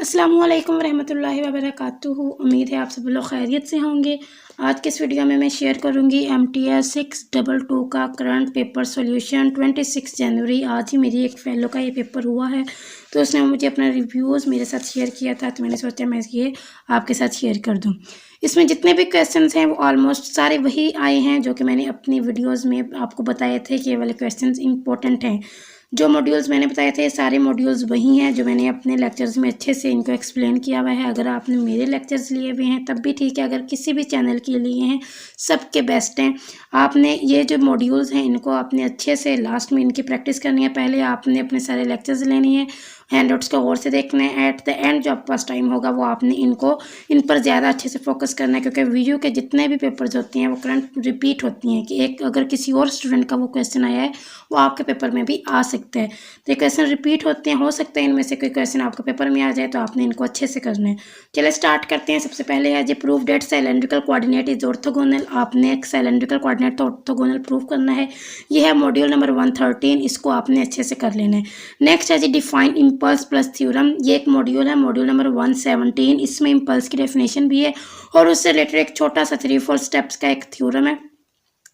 अस्सलामुअलैकुम रहमतुल्लाहि व बरकातुहू। उम्मीद है आप सब लोग खैरियत से होंगे। आज के इस वीडियो में मैं शेयर करूंगी MTS 622 का करंट पेपर सॉल्यूशन 26 जनवरी। आज ही मेरी एक फेलो का ये पेपर हुआ है, तो उसने मुझे अपना रिव्यूज़ मेरे साथ शेयर किया था, तो मैंने सोचा मैं ये आपके साथ शेयर कर दूँ। इसमें जितने भी क्वेश्चंस हैं वो ऑलमोस्ट सारे वही आए हैं जो कि मैंने अपनी वीडियोज़ में आपको बताए थे कि ये वाले क्वेश्चंस इंपॉर्टेंट हैं। जो मॉड्यूल्स मैंने बताए थे सारे मॉड्यूल्स वही हैं जो मैंने अपने लेक्चर्स में अच्छे से इनको एक्सप्लेन किया हुआ है। अगर आपने मेरे लेक्चर्स लिए हुए हैं तब भी ठीक है, अगर किसी भी चैनल के लिए हैं सबके बेस्ट हैं। आपने ये जो मॉड्यूल्स हैं इनको आपने अच्छे से लास्ट में इनकी प्रैक्टिस करनी है। पहले आपने अपने सारे लेक्चर्स लेने हैं, हैंडआउट्स को गौर से देखना है। एट द एंड जो आपके पास टाइम होगा वो आपने इन पर ज़्यादा अच्छे से फोकस करना है, क्योंकि वीडियो के जितने भी पेपर्स होती हैं वो करंट रिपीट होती हैं कि एक अगर किसी और स्टूडेंट का वो क्वेश्चन आया है वो आपके पेपर में भी आ सकता है। तो ये क्वेश्चन रिपीट होते हैं, हो सकता है इनमें से कोई क्वेश्चन आपके पेपर में आ जाए, तो आपने इनको अच्छे से करना है। चलिए स्टार्ट करते हैं। सबसे पहले है जी prove that cylindrical coordinate is orthogonal. आपने एक साइलेंड्रिकल कोऑर्डिनेट तो ऑर्थोगोनल प्रूव करना है। ये है मॉड्यूल नंबर 113, इसको आपने अच्छे से कर लेना है। नेक्स्ट है जी डिफाइन इम्पल्स प्लस थ्योरम। ये एक मॉड्यूल है, मॉड्यूल नंबर 117। इसमें इम्पल्स की डेफिनेशन भी है और उससे रिलेटेड एक छोटा सा 3-4 स्टेप्स का एक थ्योरम है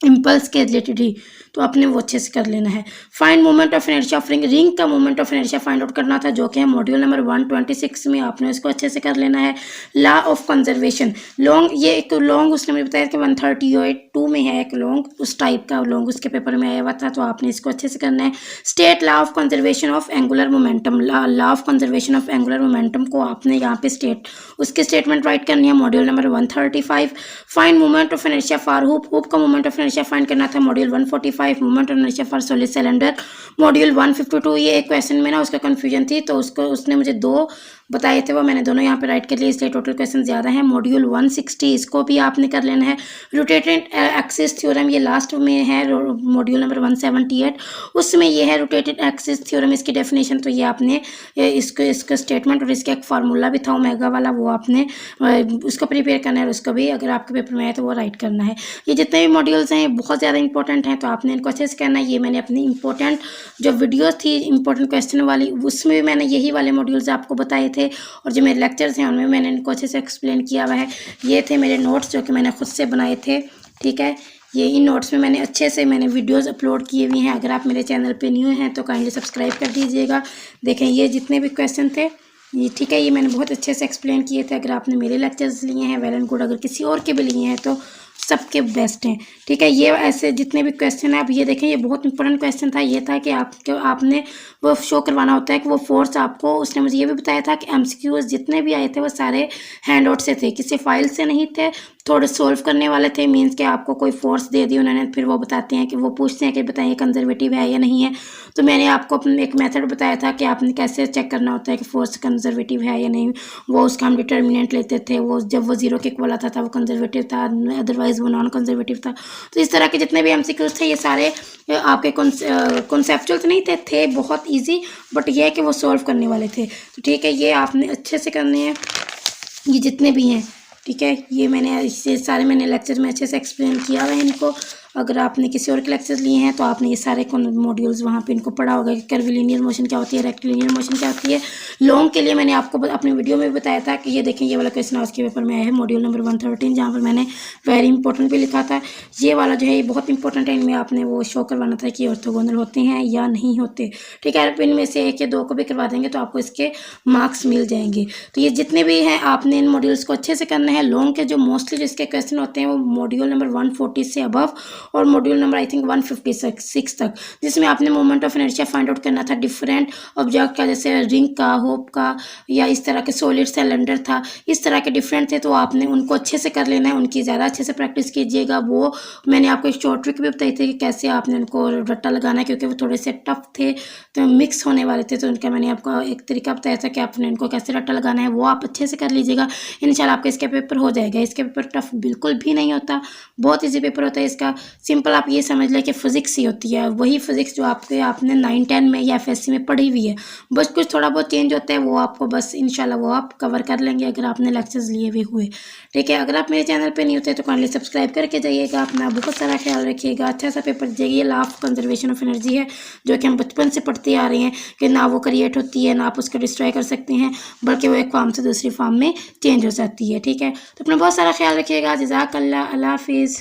इम्पल्स के रिलेटेड ही, तो आपने वो अच्छे से कर लेना है। Find moment of inertia of ring. Ring का moment of inertia find out करना था, जो कि है मॉड्यूल नंबर 126 में। आपने इसको अच्छे से कर लेना है। लॉ ऑफ कंजर्वेशन लॉन्ग, ये एक लॉन्ग उसने मुझे बताया कि 138 में है एक लॉन्ग, उस टाइप का लॉन्ग उसके पेपर में आया हुआ था, तो आपने इसको अच्छे से करना है। State law of conservation of angular momentum. Law of conservation of angular momentum को आपने यहाँ पे उसकी स्टेटमेंट राइट करनी है, module number 135। Find moment of inertia for hoop. Hoop का मोमेंट ऑफ इनर्शिया फाइंड करना था, module 145। Moment of inertia for solid cylinder, module 152। ये एक क्वेश्चन में ना उसका कंफ्यूजन थी, तो उसने मुझे 2 बताए थे, वो मैंने दोनों यहाँ पे राइट कर लिए, इसलिए टोटल क्वेश्चन ज़्यादा है। मॉड्यूल 160 इसको भी आपने कर लेना है। रोटेटेड एक्सिस थ्योरम ये लास्ट में है, मॉड्यूल नंबर 178। उसमें ये है रोटेटेड एक्सिस थ्योरम, इसकी डेफिनेशन, तो ये आपने इसका स्टेटमेंट और इसका एक फार्मूला भी था ओमेगा वाला, वो आपने उसको प्रिपेयर करना है और उसको भी अगर आपके पेपर में आए तो वो राइट करना है। ये जितने भी मॉड्यूल्स हैं बहुत ज़्यादा इंपॉर्टेंट हैं, तो आपने इनको अच्छे से करना है। ये मैंने अपनी इंपॉर्टेंट जो वीडियोस थी इंपॉर्टेंट क्वेश्चन वाली, उसमें भी मैंने यही वाले मॉड्यूल्स आपको बताए थे, और जो मेरे लेक्चर्स हैं उनमें मैंने इनको अच्छे से एक्सप्लेन किया हुआ है। ये थे मेरे नोट्स जो कि मैंने खुद से बनाए थे, ठीक है। ये इन नोट्स में मैंने अच्छे से वीडियोस अपलोड किए हुए हैं। अगर आप मेरे चैनल पे न्यू हैं तो काइंडली सब्सक्राइब कर दीजिएगा। देखें ये जितने भी क्वेश्चन थे ये, ठीक है, ये मैंने बहुत अच्छे से एक्सप्लेन किए थे। अगर आपने मेरे लेक्चर्स लिए हैं वेल एंड गुड, अगर किसी और के भी लिए हैं तो सबके बेस्ट हैं, ठीक है। ये ऐसे जितने भी क्वेश्चन है, आप ये देखें, ये बहुत इंपॉर्टेंट क्वेश्चन था। ये था कि आपने वो शो करवाना होता है कि वो फोर्स आपको, उसने मुझे ये भी बताया था कि MCQs जितने भी आए थे वो सारे हैंड आउट से थे, किसी फाइल से नहीं थे, थोड़े सोल्व करने वाले थे। मीन्स कि आपको कोई फोर्स दे दी उन्होंने, फिर वो बताते हैं कि वो पूछते हैं कि बताइए कंजर्वेटिव है या नहीं है। तो मैंने आपको एक मेथड बताया था कि आपने कैसे चेक करना होता है कि फोर्स कंजर्वेटिव है या नहीं। वो उसका हम डिटर्मिनेंट लेते थे, वो जब वो 0 के इक्वल आता था वो कंजर्वेटिव था, अदरवाइज वो नॉन कंजर्वेटिव था। तो इस तरह के जितने भी MCQs थे ये सारे आपके कॉन्सेप्चुअल तो नहीं थे बहुत ईजी, बट ये है कि वो सॉल्व करने वाले थे। तो ठीक है, ये आपने अच्छे से करने हैं, ये जितने भी हैं, ठीक है। ये मैंने लेक्चर में अच्छे से एक्सप्लेन किया हुआ है इनको। अगर आपने किसी और के लेक्चर्स लिए हैं तो आपने ये सारे मॉड्यूल्स वहाँ पे इनको पढ़ा होगा कि कर्विलिनियर मोशन क्या होती है, रेक्टिलिनियर मोशन क्या होती है। लॉन्ग के लिए मैंने आपको अपनी वीडियो में भी बताया था कि ये देखें, ये वाला क्वेश्चन आज के पेपर में आया है, मॉड्यूल नंबर 113, जहाँ पर मैंने वेरी इंपॉर्टेंट भी लिखा था। ये वाला जो है ये बहुत इंपॉर्टेंट है, इनमें आपने वो शो करवाना था कि ऑर्थोगोनल होते हैं या नहीं होते, ठीक है। आप इनमें से 1 या 2 को भी करवा देंगे तो आपको इसके मार्क्स मिल जाएंगे। तो ये जितने भी हैं आपने इन मॉड्यूल्स को अच्छे से करना है। लॉन्ग के जो मोस्टली जिसके क्वेश्चन होते हैं वो मॉड्यूल नंबर 140 से अबव और मॉड्यूल नंबर आई थिंक 156 तक, जिसमें आपने moment of inertia find out करना था डिफरेंट ऑब्जेक्ट का, जैसे रिंग का, होप का, या इस तरह के सॉलिड सिलेंडर था, इस तरह के डिफरेंट थे। तो आपने उनको अच्छे से कर लेना है, उनकी ज़्यादा अच्छे से प्रैक्टिस कीजिएगा। वो मैंने आपको एक शॉर्ट ट्रिक भी बताई थी कि कैसे आपने उनको रट्टा लगाना है, क्योंकि वो थोड़े से टफ थे तो मिक्स होने वाले थे, तो उनका मैंने आपको एक तरीका बताया था कि आपने उनको कैसे रट्टा लगाना है, वो आप अच्छे से कर लीजिएगा। इंशाल्लाह आपका इसका पेपर हो जाएगा। इसका पेपर टफ बिल्कुल भी नहीं होता, बहुत ईजी पेपर होता है इसका। सिंपल आप ये समझ लें कि फ़िज़िक्स ही होती है, वही फ़िज़िक्स जो आपने 9-10 में या एफएससी में पढ़ी हुई है। बस कुछ थोड़ा बहुत चेंज होता है, वो आपको बस इंशाल्लाह वो आप कवर कर लेंगे अगर आपने लेक्चर्स लिए हुए हुए। ठीक है, अगर आप मेरे चैनल पे नहीं होते तो काइंडली सब्सक्राइब करके जाइएगा। अपना बहुत सारा ख्याल रखिएगा। अच्छा सा पेपर दीजिएगा। ये law of conservation of energy है जो कि हम बचपन से पढ़ते आ रहे हैं कि ना वो क्रिएट होती है ना आप उसको डिस्ट्रॉय कर सकते हैं, बल्कि वो एक फॉर्म से दूसरी फॉर्म में चेंज हो सकती है। ठीक है, तो अपना बहुत सारा ख्याल रखिएगा। जज़ाकल्लाह, अल्लाह हाफिज़।